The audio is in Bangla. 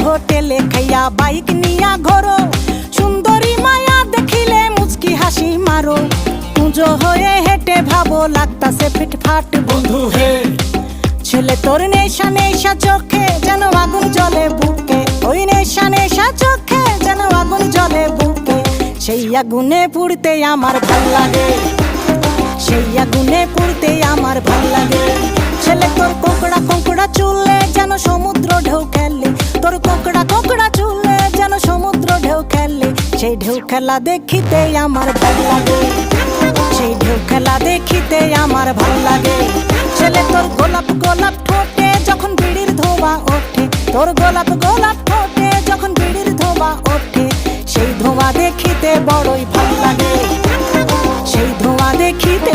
হোটেলে খাইয়া বাইক নিয়া ঘোরো, সুন্দরী মায়া দেখিলে মুচকি হাসি মারো। পুজো হয়ে হেঁটে ভাবো লাগতাছে ফিটফাট বন্ধু হে। ছেলে তোর নেশা নেশা চোখে যেন আগুন জ্বলে বুকে, ওই নেশা নেশা চোখে যেন আগুন জ্বলে বুকে। সেই আগুনে পুড়তে আমার ভাল লাগে, সেই আগুনে পুড়তে আমার ভাল লাগে। ছেলে তোর কোকড়া কোকড়া চুলে যেন সমুদ্র ঢেউ খেলে, তোর কোকড়া কোকড়া চুলে যেন সমুদ্র ঢেউ খেলে। সেই ঢেউ খেলা দেখিতে আমার ভাল লাগে, সেই ঢেউ খেলা দেখিতে আমার ভাল লাগে। ছেলে তোর গোলাপ গোলাপ ঠোঁটে যখন বিড়ির ধোঁয়া ওঠে, তোর গোলাপ গোলাপ ঠোঁটে যখন বিড়ির ধোঁয়া ওঠে। সেই ধোঁয়া দেখিতে বড়ই ভাল লাগে, সেই ধোঁয়া দেখিতে